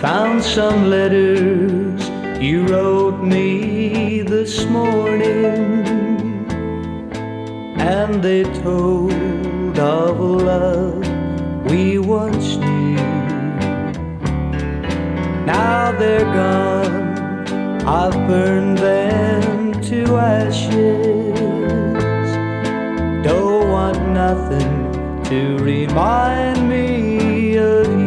Found some letters you wrote me this morning, and they told of a love we once knew. Now they're gone, I've burned them to ashes. Don't want nothing to remind me of you.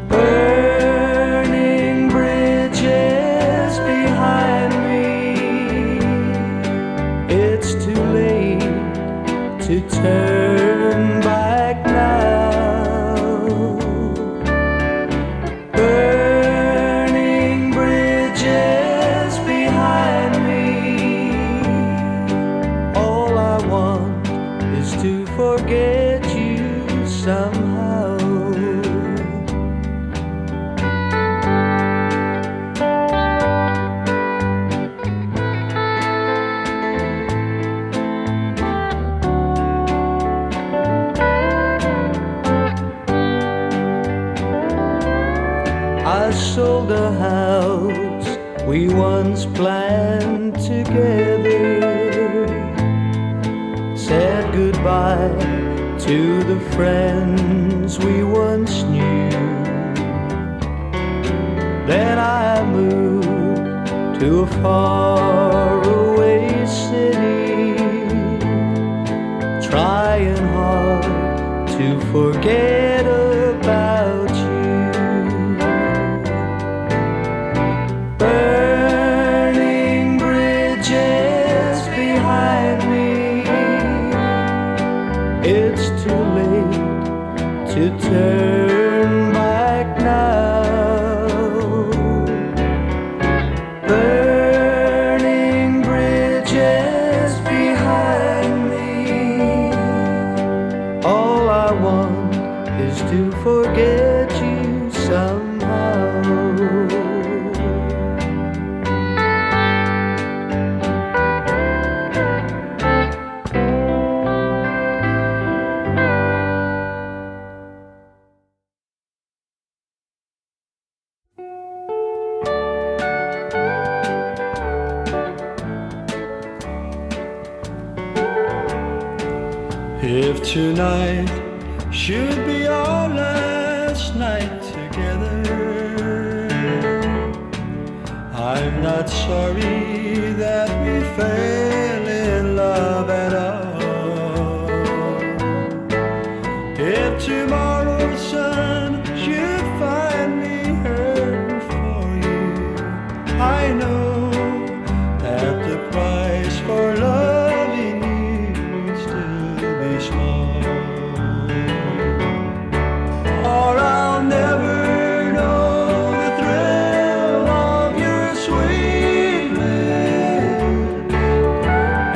Burning bridges behind me, it's too late to turn back now. Burning bridges behind me, all I want is to forget you somehow. I sold a house we once planned together, said goodbye to the friends we once knew. Then I moved to a faraway city, trying hard to forget about you. Burning bridges behind me, it's too late to turn back now. Burning bridges behind me, all I want is to forget you somehow. If tonight should be our last night together, I'm not sorry that we fell in love at all. If tomorrow's sun should find me hurting for you, I know that the price for loving you would still be small. Or I'll never know the thrill of your sweet lips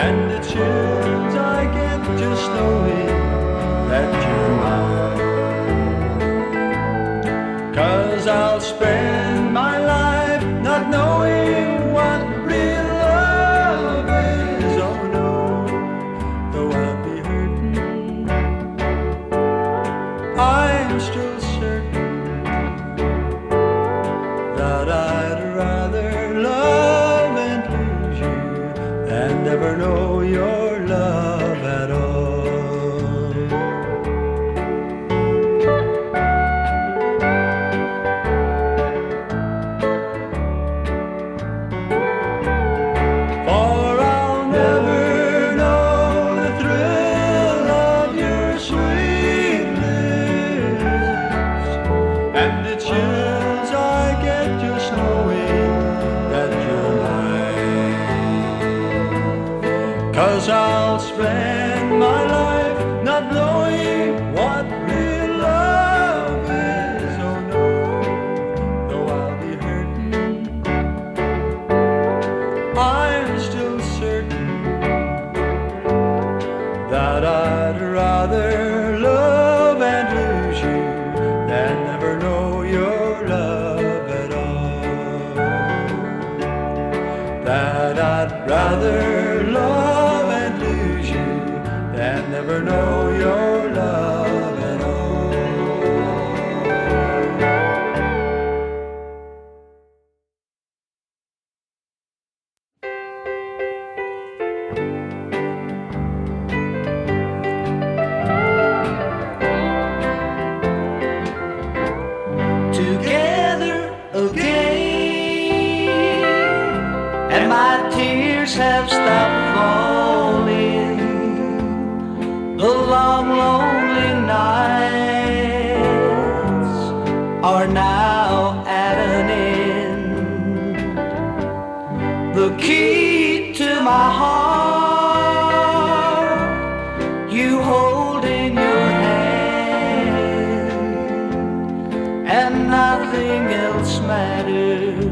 and the chills I get just knowing that you're mine. 'Cause I'll spend my life not knowing what real love is. Oh no, though I'll be hurting, I'm still certain that I'd rather love and lose you than never know your love at all. For I'll never know the thrill of your sweet lips and the chills I get just knowing that you're mine. 'Cause I'll spend my life not knowing what real love is. Oh no, though I'll be hurting, I'm still certain that I'd rather love and lose you than never know your love at all. That I'd rather love and lose you than never know your love at all. and my tears have stopped falling. The long lonely nights are now at an end. The key to my heart you hold in your hand, and nothing else matters.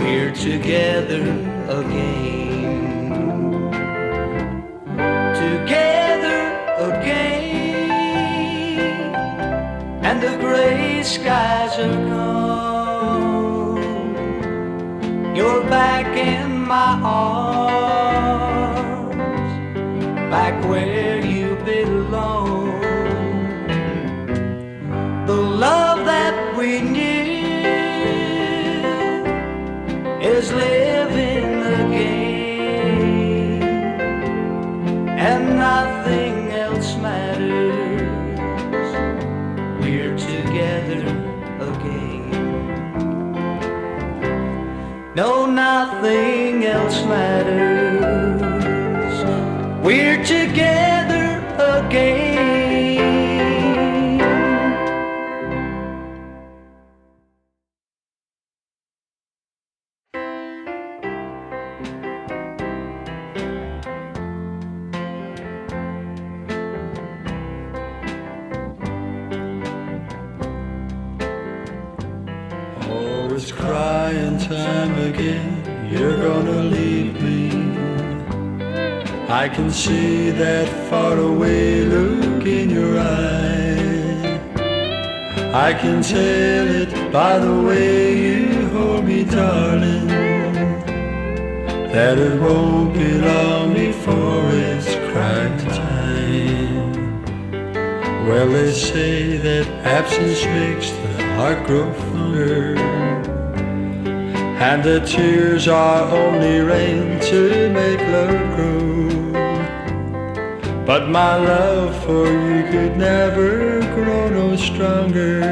We're together again, together again, and the gray skies are gone. You're back in my arms, back where you belong. The love that we knew is living again, and nothing else matters. We're together again. No, nothing else matters. We're together again. Always crying time again, you're gonna leave me. I can see that faraway look in your eye. I can tell it by the way you hold me, darling, that it won't be long before it's crying time. Well, they say that absence makes the heart grow fonder, and the tears are only rain to make love grow. But my love for you could never grow no stronger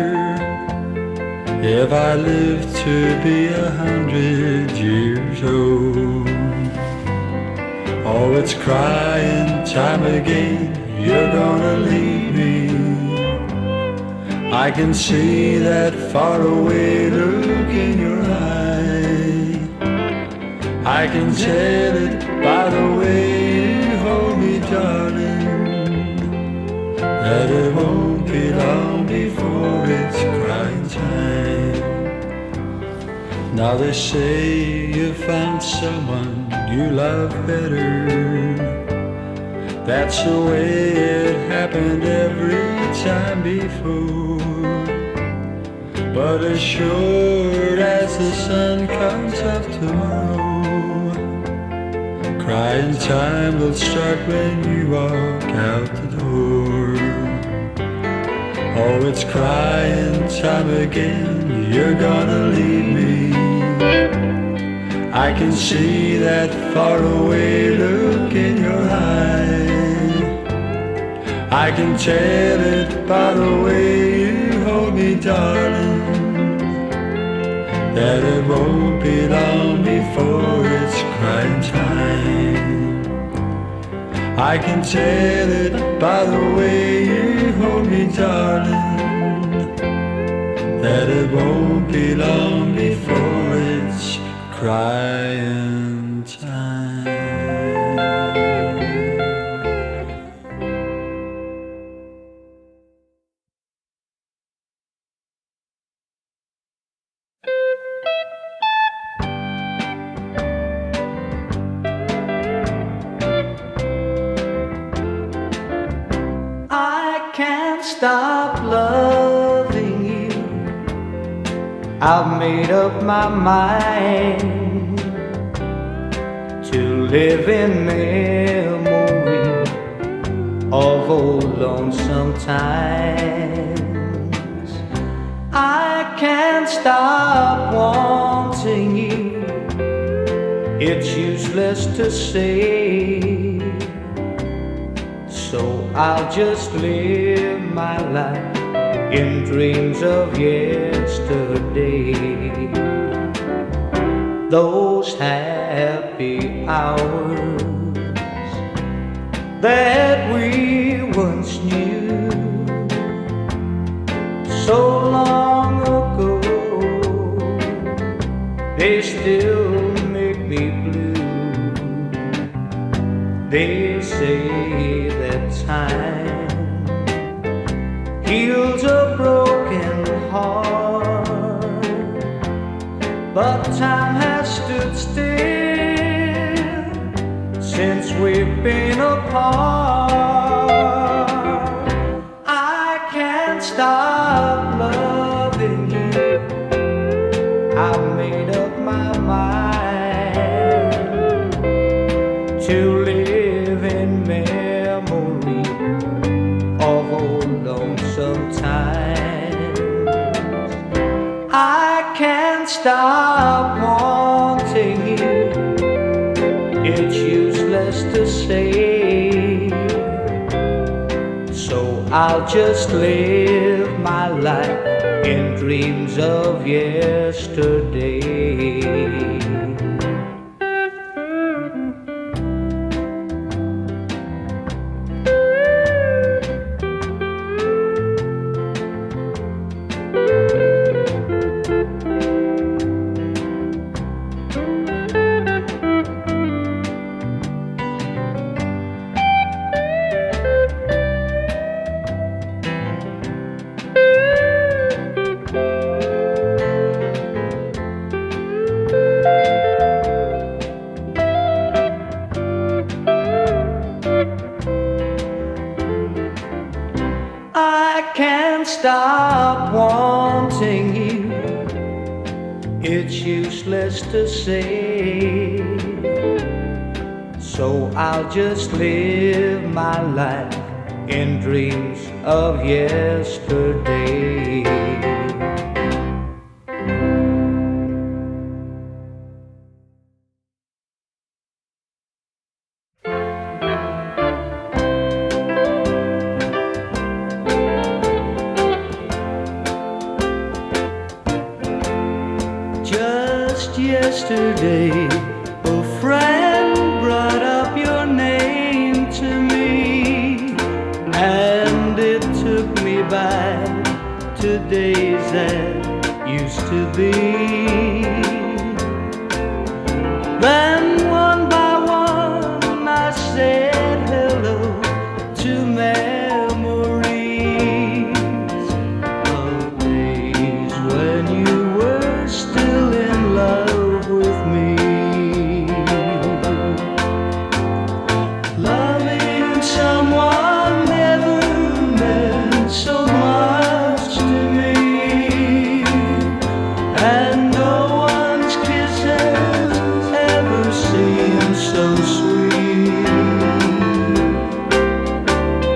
if I lived to be 100 years old. Oh, it's crying time again, you're gonna leave me. I can see that faraway look in your eye. I can tell it by the way you hold me, darling, that it won't be long before it's crying time. Now they say you found someone you love better. That's the way it happened every time before. But as sure as the sun comes up tomorrow, crying time will start when you walk out the door. Oh, it's crying time again, you're gonna leave me. I can see that faraway look in your eye. I can tell it by the way you hold me, darling, that it won't be long before it's crying time. I can tell it by the way you hold me, darling, that it won't be long before it's crying time. I can't stop loving you. I've made up my mind to live in memory of old lonesome times. I can't stop wanting you. It's useless to say, so I'll just live my life in dreams of yesterday. those happy hours that we once knew so long ago. They still make me blue. They say that time heals a broken heart, but time has stood still since we've been apart. I can't stop loving you. I've made up my mind to live in memory of old lonesome times. I can't stop wanting you. It's useless to say, so I'll just live my life in dreams of yesterday. I can't stop wanting you. It's useless to say, so I'll just live my life in dreams of yesterday. Just yesterday, a friend brought up your name to me, and it took me back to days that used to be. Then one by one I said hello to memories of days when you were still in love with me. Loving someone never meant so much to me, and no one's kisses ever seemed so sweet.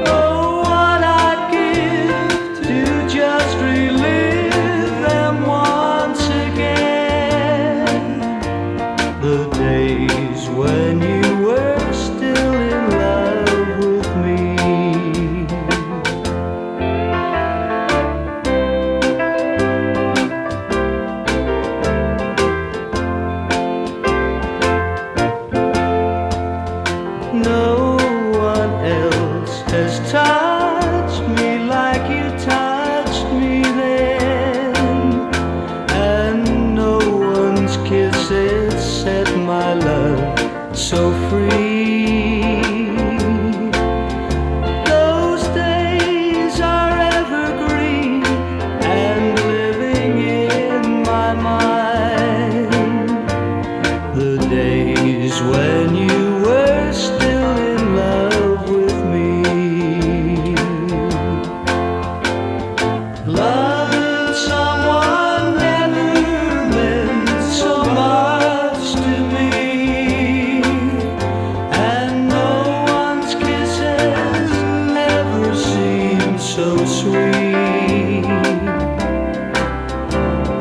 Oh, what I'd give to just relive them once again, the days when you were still in love with me. No one else has touched me like you touched me then, and no one's kisses set my love so free. Those days are evergreen and living in my mind, the days when you were still in love with me. Loving someone never meant so much to me, and no one's kisses ever seemed so sweet.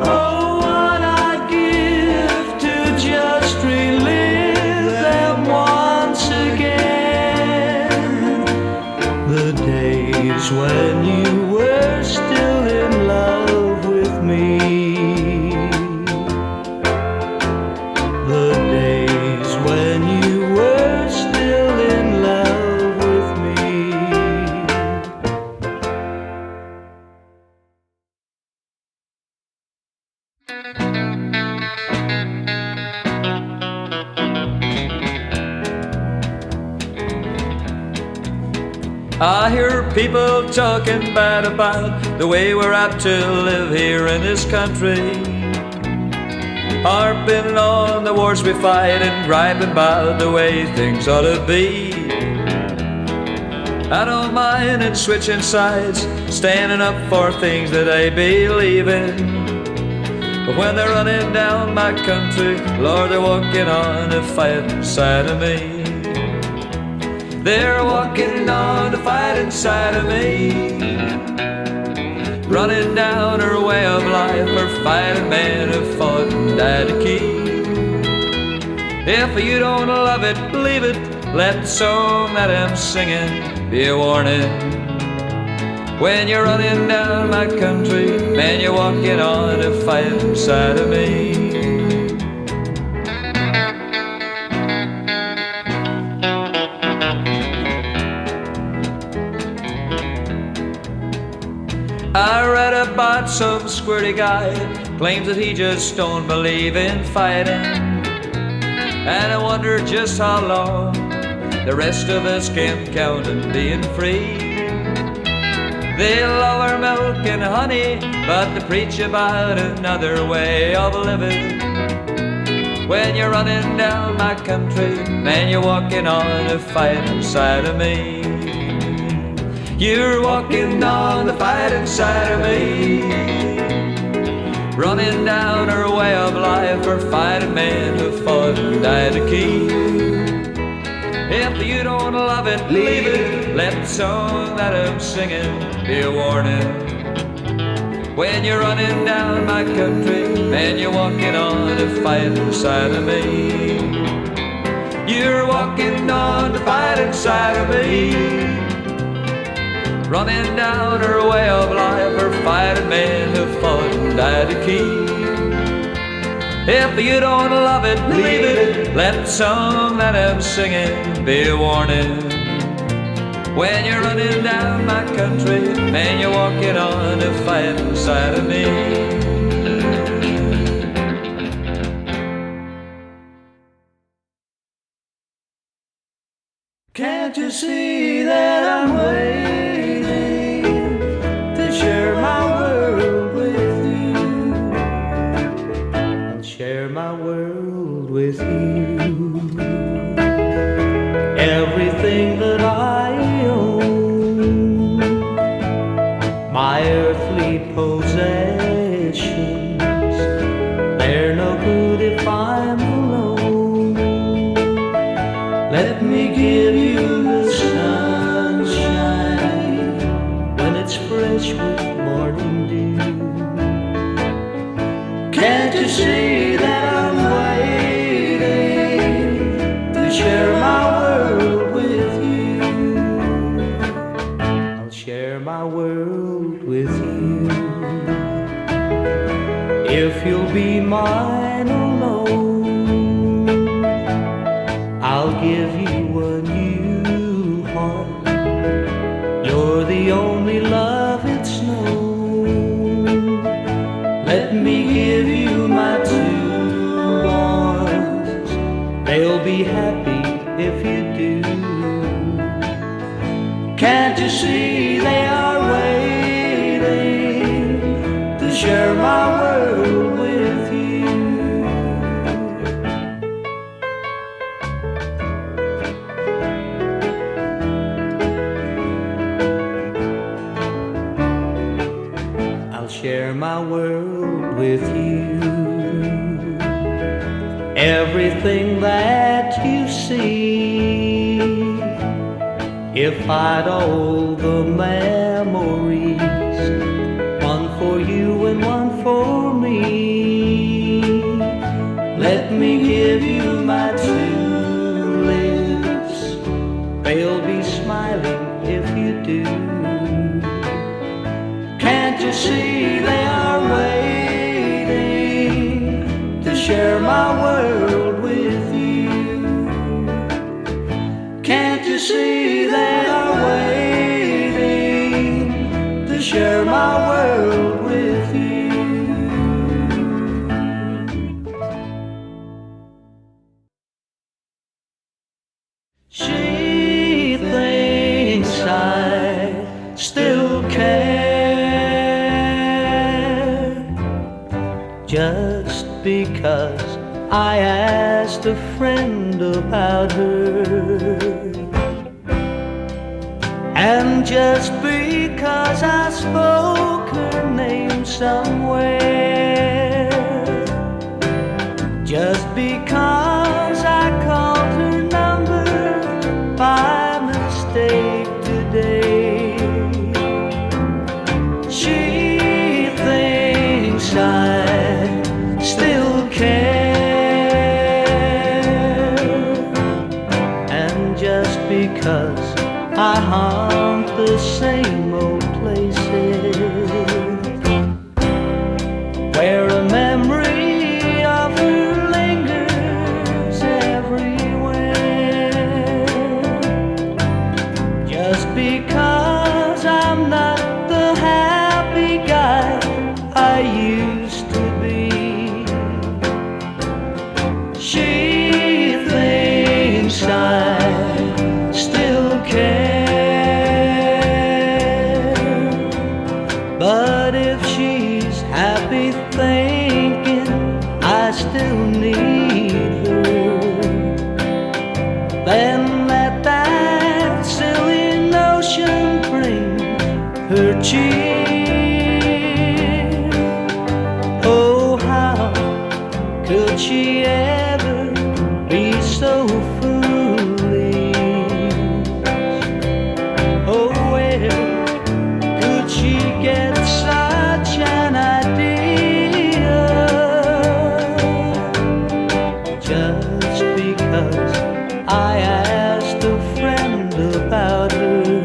Oh, what I'd give to just relive them once the days when you were still in love with me. I hear people talking bad about the way we're apt to live here in this country, harping on the wars we fight and griping about the way things ought to be. I don't mind in switching sides, standing up for things that I believe in, but when they're running down my country, Lord, they're walking on a fight inside of me. They're walking on the fight inside of me, running down her way of life, her fighting men who fought and died to keep. If you don't love it, leave it, let the song that I'm singing be a warning. When you're running down my country, man, you're walking on a fight inside of me. I read about some squirty guy, claims that he just don't believe in fighting, and I wonder just how long the rest of us can count on being free. They love our milk and honey, but they preach about another way of living. When you're running down my country, man, you're walking on a fight inside of me. You're walking on the fight inside of me, running down her way of life, her fighting men who fought and died to keep. If you don't love it, leave it, let the song that I'm singing be a warning. When you're running down my country, man, you're walking on a fight inside of me. You're walking on the fight inside of me, running down her way of life, her fighting men who fought and died to keep. If you don't love it, leave it, let the song that I'm singing be a warning. When you're running down my country, man, you're walking on a fight inside of me. Can't you see that I'm waiting to share my world with you? I'll share my world with you. Everything that I own, my earthly possessions, they're no good if I'm alone. Let me give you the sunshine when it's fresh with morning dew. Can't you see that I'm waiting to share my world with you? I'll share my world with you. If you'll be mine alone, I'll give you a new heart. You're the only love it's known. Let me give you my two arms. They'll be happy if you do. Can't you see they are waiting to share my world with you? Share my world with you. Everything that you see, if I'd all the memories, one for you and one for me. Let me give you my two lips, they'll be smiling if you do. Can't you see they are waiting to share my world with you? because I asked a friend about her, and just because I spoke her name somewhere, just because I called her number by mistake today, she thinks I still care. And just because I haunt the same old places where a memory of her lingers everywhere, just because I'm not the happy guy I used to be, she thinks I still care. But if she's happy thinking I still need her, then let that silly notion bring her cheer. Oh, how could she ever be so foolish? Oh, where could she get such an idea? Just because I asked a friend about her,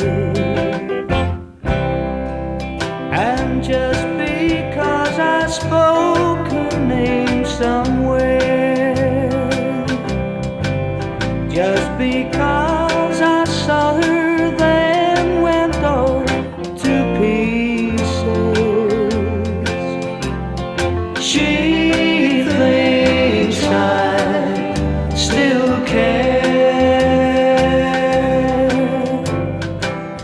and just because I spoke her name somewhere, just because I saw her then went all to pieces, she thinks I still care.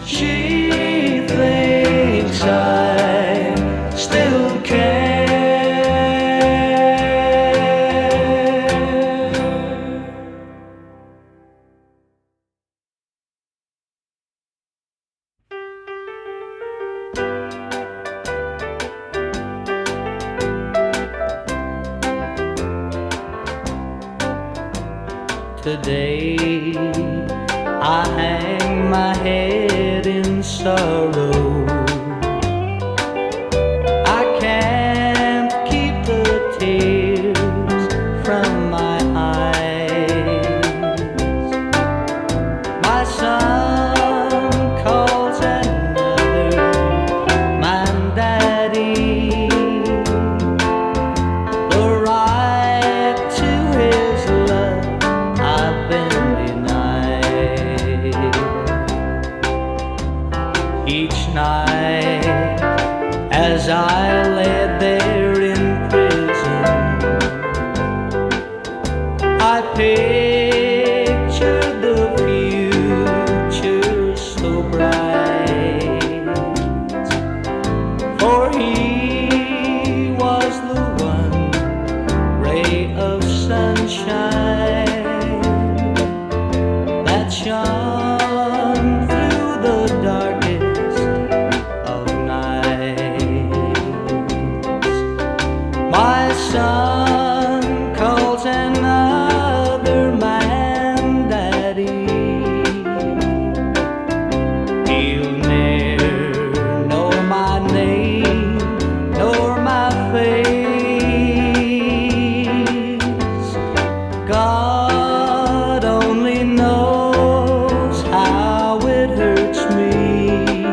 She thinks I still care. Today I hang my head in sorrow. I can't keep the tears from my eyes. My son calls another man daddy. The right to his love I've been denied. Each night as I lay there in prison, I pictured the future so bright, for he was the one ray of sunshine that shone through the darkest of nights. My son calls another man daddy. He'll ne'er know my name nor my face. God only knows how it hurts me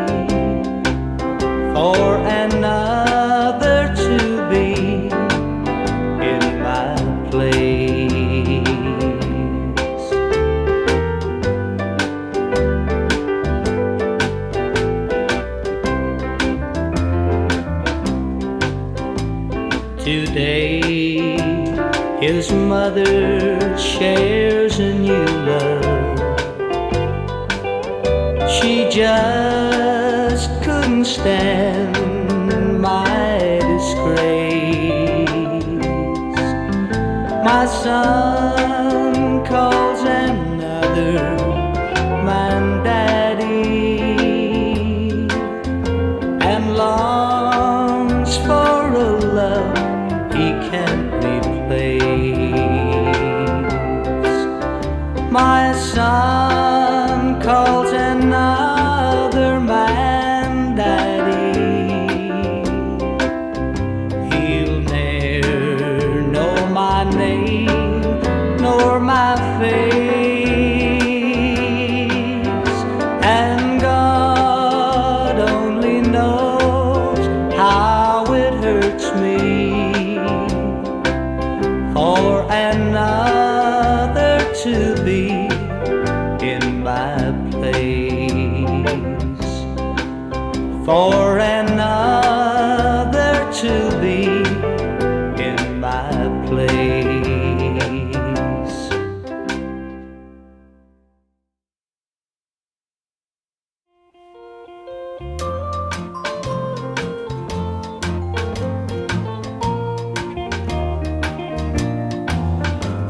for another to be in my place. Today his mother shares a new love. She just couldn't stand my disgrace. son calls another man daddy and longs for a love he can't replace. My son calls another man daddy. He'll ne'er know my name nor my face, and God only knows how it hurts me for another to be in my place, for another to be in my place.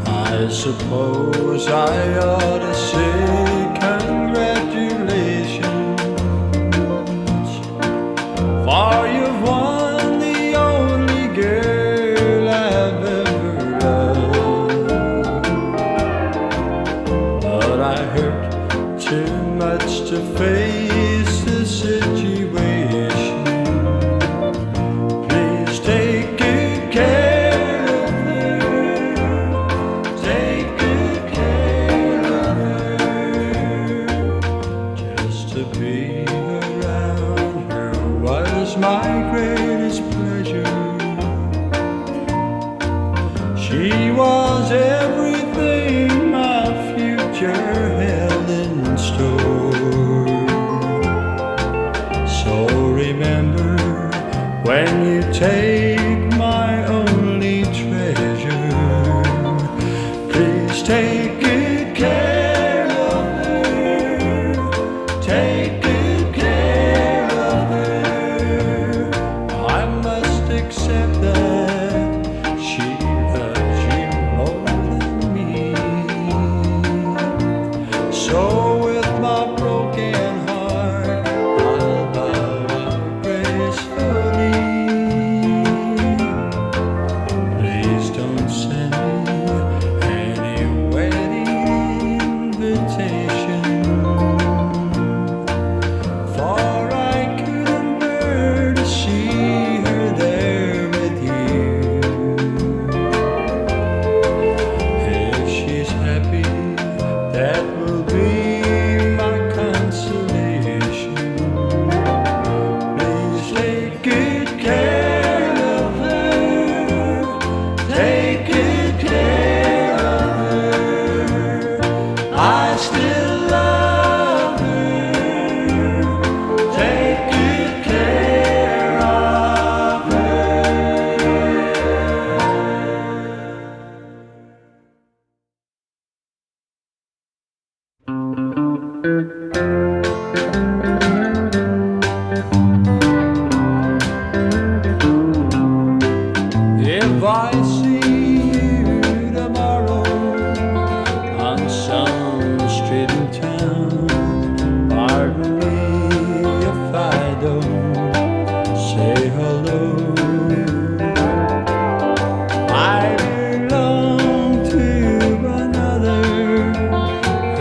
I suppose I ought to say congratulations, for you've won the only girl I've ever loved. But I hurt too much to face the situation. Please take good care of her. Take good care of her. Just to be around her was my greatest pleasure. She was everything my future held in store. So remember, when you take my only treasure, please take good care of her. Take good care of her. I must accept that she loves you more than me. So with my broken heart, I'll bow out gracefully. Please don't send me any wedding invitation, for I couldn't bear to see her there with you. If she's happy, that will be my consolation. Please take good care of her. Take good care of her. I still love her. Take good care of her. If I see you tomorrow on some street in town, pardon me if I don't say hello. I belong to another.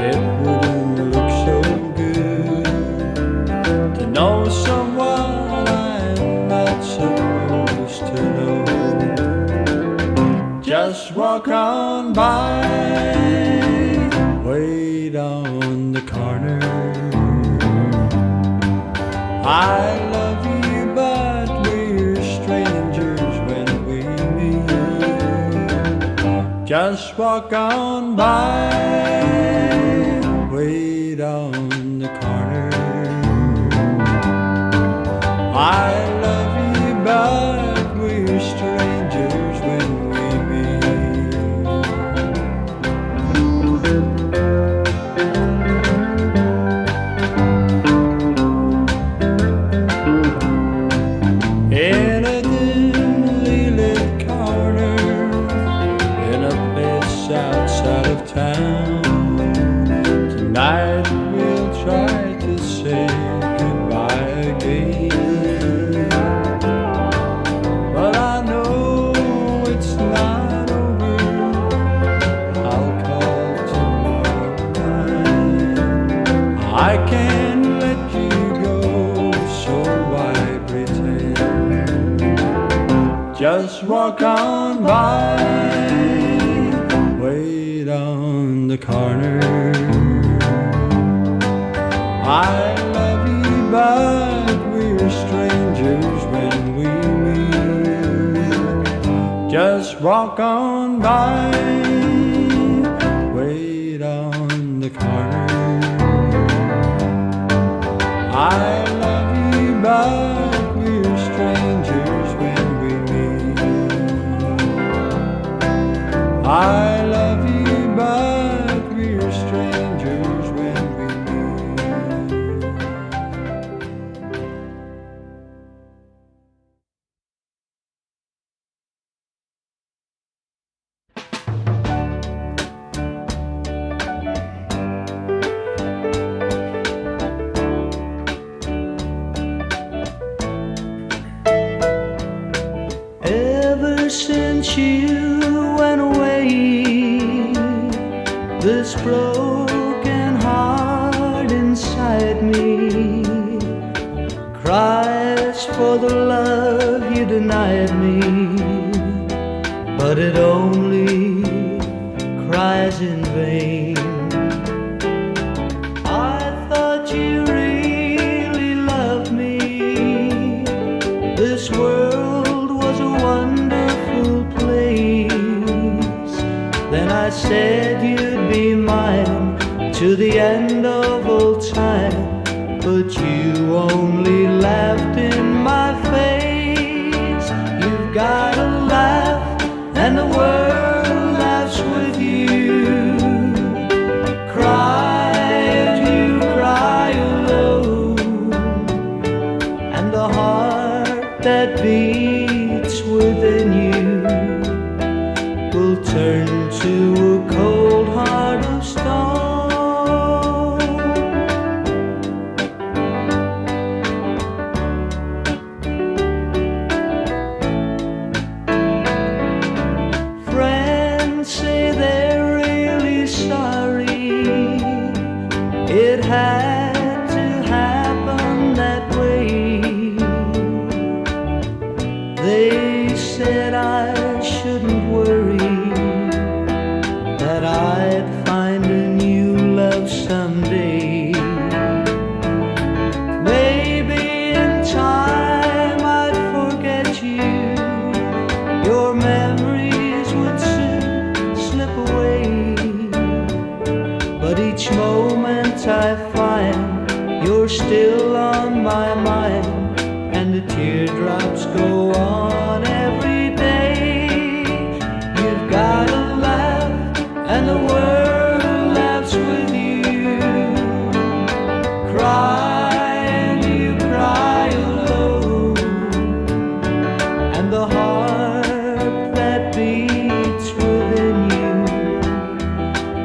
It wouldn't look so good to know someone I'm not supposed to know. Just walk on by, wait on the corner. I love you, but we're strangers when we meet. Just walk on by, wait on the corner. I love you, but we're strangers when we meet. In a dimly lit corner, in a place just walk on by. Wait on the corner. I love you, but we're strangers when we meet. Just walk on by. Wait on the corner. I love you, but we're strangers when we meet. I love you, but we're strangers when we Ever since you went away, this broken heart inside me cries for the love you denied me, but it only cries in vain. I thought you really loved me. This world was a wonderful place. Then I said you'd be mine to the end of all time, but you only laughed in my face. You've got a laugh and the world laughs with you. Cry and you cry alone, and the heart that beats within you will turn to a cold heart of stone. Friends say they're really sorry. It had to happen that way. They said I shouldn't worry, that I'd find a new love someday. Maybe in time I'd forget you. Your memories would soon slip away. But each moment I find you're still on my mind, and the teardrops go on every day. You've got a laugh and the world laughs with you. Cry and you cry alone, and the heart that beats within you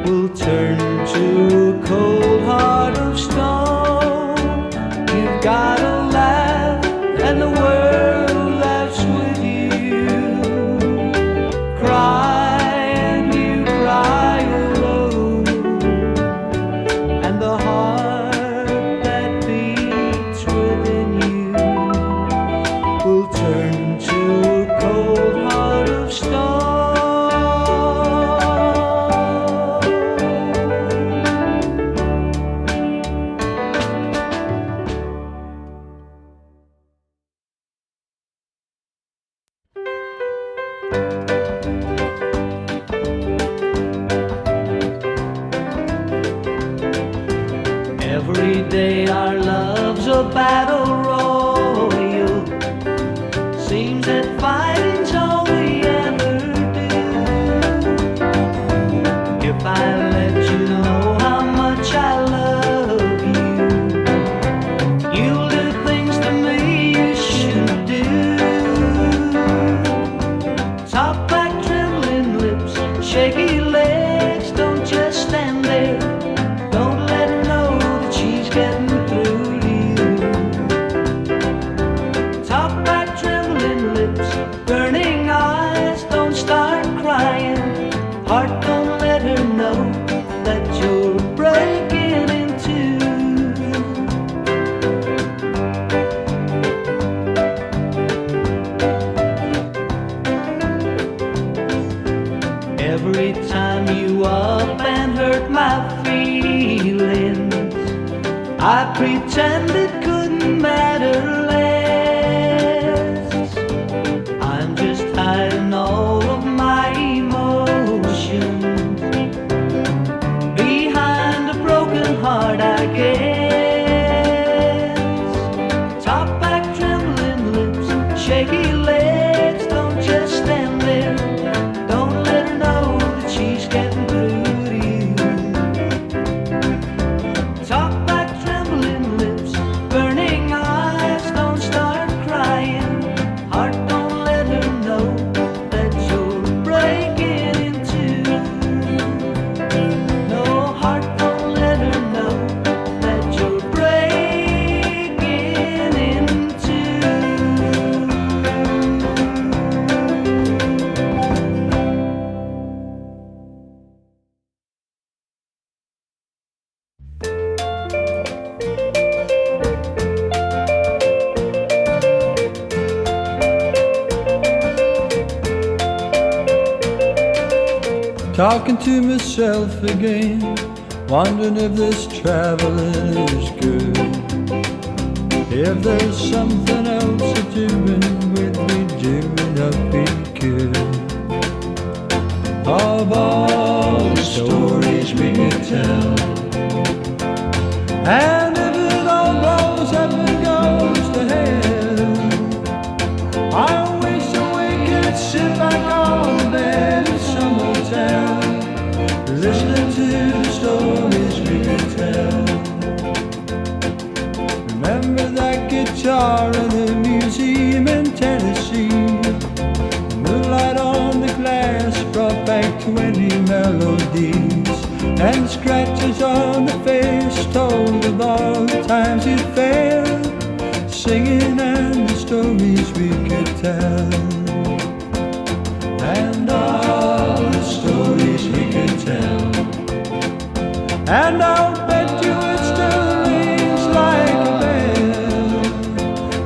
will turn to a cold heart of stone. You've got a laugh and the world laughs with you. Cry and you cry alone, and the heart that beats within you will turn to a cold heart of stone. Every day our love's a battle royal. Seems that fighting's all we ever do. If I let you know how much I love you, you'll do things to me you shouldn't do. Talk back, trembling lips, shaky legs, don't just stand there. Don't let her know that she's getting through to you. pretend it couldn't matter less. I'm just hiding all of my emotions behind a broken heart, I guess. Top back, trembling lips, shaky legs, don't just stand there. Don't let her know that she's getting through to you. Top back, trembling lips, burning eyes, don't start crying. Heart, don't let her know that you're breaking in two. No, heart, don't let her know that you're breaking in two. Talking to myself again, wondering if this traveling is good. If there's something else to doing, we'd be doing up we could. Of all the stories we could tell, and if it all blows up and goes to hell, I wish that we could sit back on the bed in some hotel, listening to the stories we could tell. Remember that guitar in the museum in Tennessee? The moonlight on the glass brought back 20 melodies, and scratches on the face told of all the times you failed, singing and the stories we could tell. And all the stories we could tell. And I'll bet you it still rings like a bell.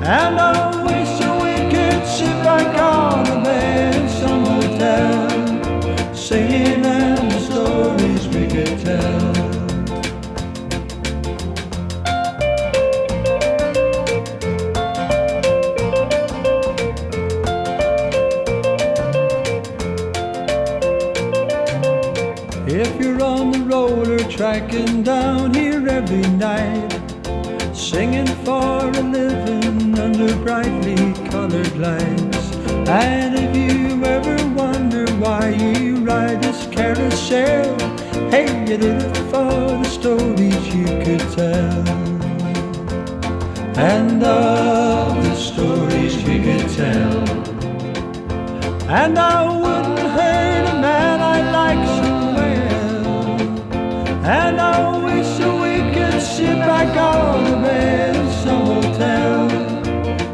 And I wish that we could sit back on the bed in some hotel, singing and the stories we could tell. If you're on the roller tracking down here every night, singing for a living under brightly colored lights, and if you ever wonder why you ride this carousel, hey, you did it for the stories you could tell. And all the stories we could tell. And I wouldn't hurt a man I like so well. And I wish that we could sit back on the bed in some hotel,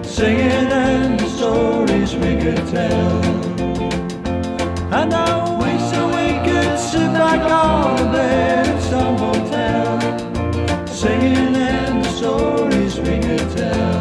singing and the stories we could tell. And I wish that we could sit back on the bed in some hotel, singing and the stories we could tell.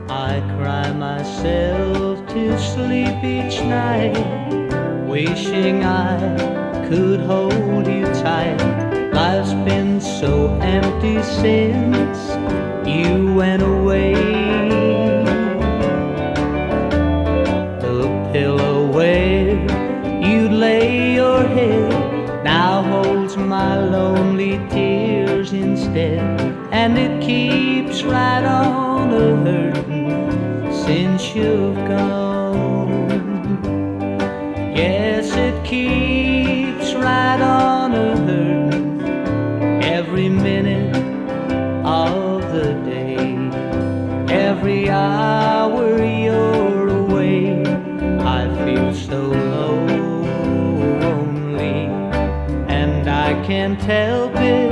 I cry myself to sleep each night, wishing I could hold you tight. Life's been so empty since you went away. The pillow where you lay your head now holds my lonely tears instead, and it keeps right on a-hurtin' since you've gone. Yes, it keeps right on a-hurtin' every minute of the day, every hour you're away. I feel so lonely, and I can't help it.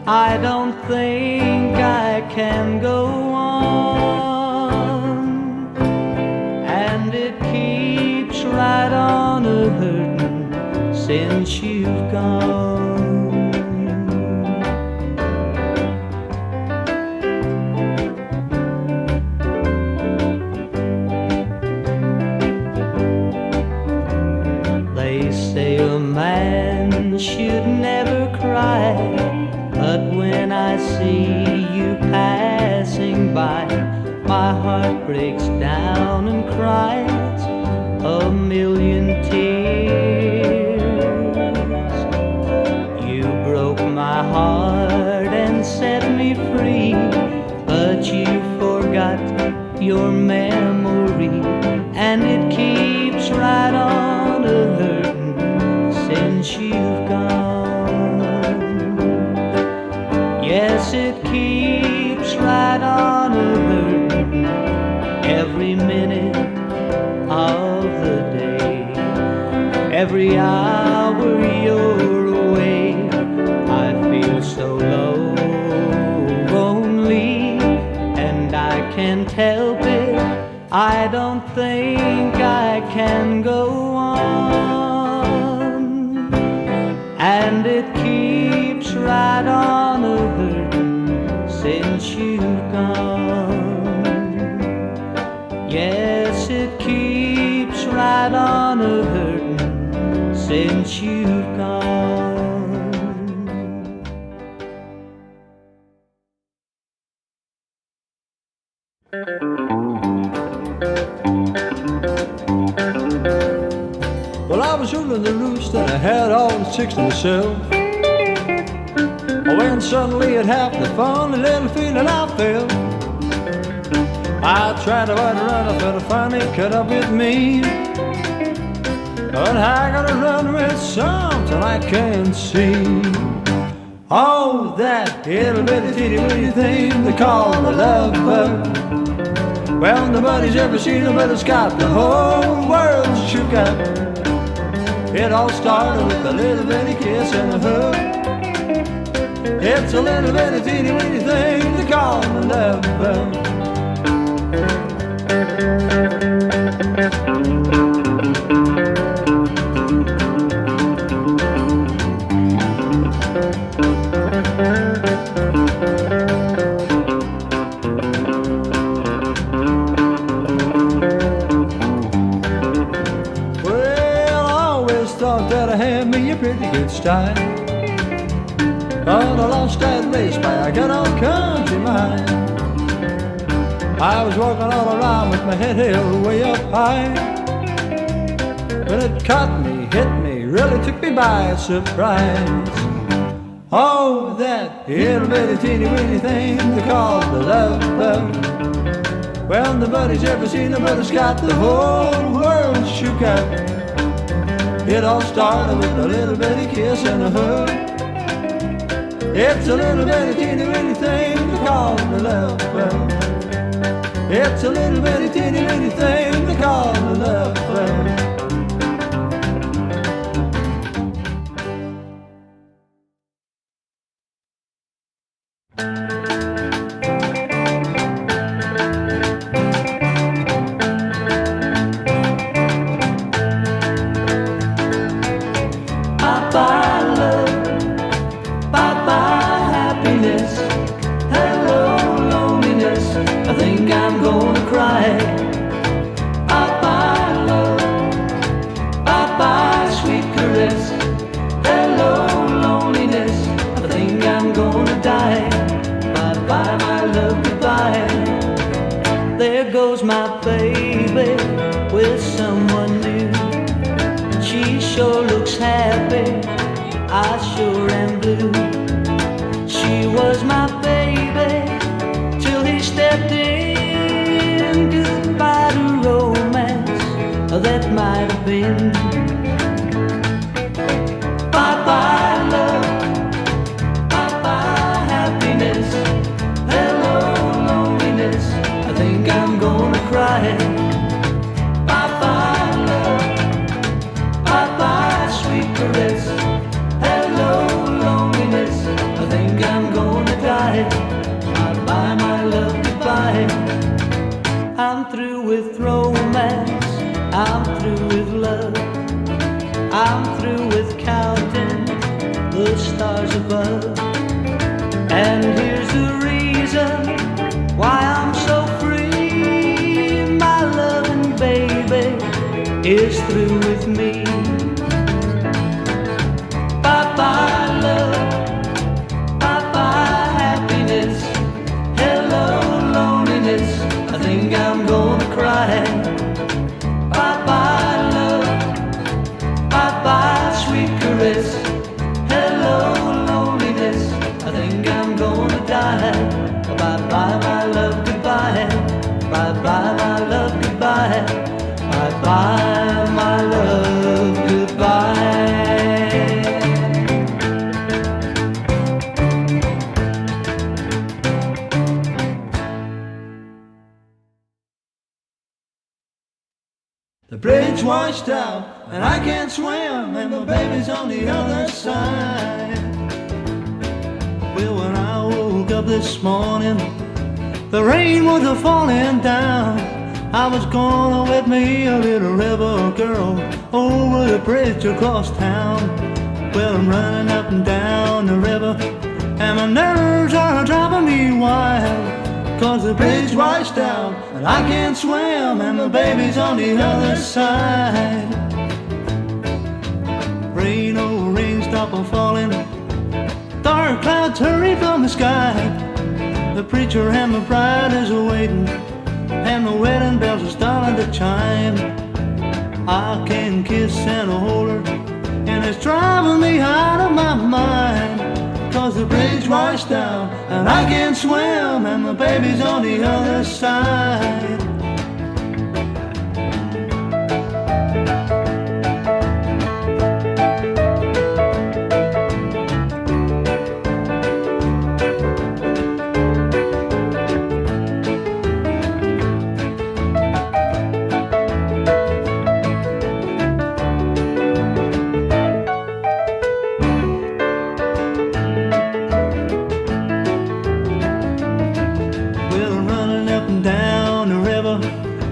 I don't think I can go on, and it keeps since you've gone. They say a man should never cry, but when I see you passing by, my heart breaks down and cries a million tears. You broke my heart and set me free, but you forgot your memory, and it keeps right on a-hurtin' since you've gone. Yes, it keeps right on a-hurtin' every minute of the day. Every hour you're away, I feel so low, lonely, and I can't help it. I don't think I can go on. And it keeps right on a-hurtin' since you've gone. Yes, it keeps right on a-hurtin' since you've gone. Well, I was ruling the roost and I had all the chicks to myself. When suddenly it happened, the funny little feeling I felt. I tried to run, I felt a funny cut up with me. But I gotta run with something I can't see. Oh, that little bitty teeny weeny thing they call the love bug. Well, nobody's ever seen it, but it's got the whole world shook up. It all started with a little bitty kiss and a hug. It's a little bitty teeny weeny thing they call the love bug. That I had me a pretty good style, but I lost that race by a good old country mile. I was walking all around with my head held way up high, when it caught me, hit me, really took me by surprise. Oh, that little bitty teeny weeny thing they call the love bug. Well, nobody's ever seen it, but it's got the whole world shook up. It all started with a little bitty kiss and a hug. It's a little bitty teeny weeny thing they call the love bug. It's a little bitty teeny weeny thing they call the love bug. My baby with someone new. She sure looks happy, I sure am blue. She was my baby till he stepped in. Goodbye to romance that might have been. Bye-bye love, bye-bye happiness. Hello loneliness, I think I'm gonna cry. Bye-bye love, bye-bye sweet caress. Hello loneliness, I think I'm gonna die. Bye-bye my love, goodbye. I'm through with romance, I'm through with love, I'm through with counting the stars above. And here's the reason why I'm so free. My loving baby is through with me. Bye-bye love, bye-bye happiness, hello loneliness, I think I'm gonna cry. Bye-bye love, bye-bye sweet caress, hello loneliness, I think I'm gonna die. Bye-bye my love, goodbye. Bye-bye my love, goodbye. Bye-bye my love, goodbye. The bridge washed out and I can't swim, and my baby's on the other side. Well, when I woke up this morning, the rain was a-falling down. I was gonna wet me a little river girl over the bridge across town. Well, I'm running up and down the river, and my nerves are driving me wild, 'cause the bridge washed out and I can't swim, and the baby's on the other side. Rain, oh rain, stop a-falling, dark clouds hurry from the sky. The preacher and the bride is a-waiting, and the wedding bells are starting to chime. I can kiss and hold her, and it's driving me out of my mind, 'cause the bridge washed out and I can't swim, and the baby's on the other side.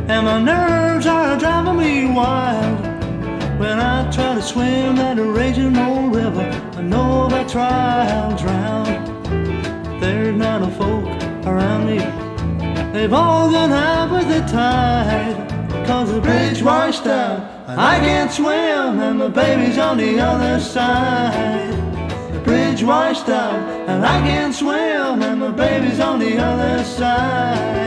And my nerves are driving me wild. When I try to swim that raging old river, I know if I try I'll drown. There's not a folk around me, they've all gone out with the tide, 'cause the bridge washed out and I can't swim, and my baby's on the other side. The bridge washed out and I can't swim, and my baby's on the other side.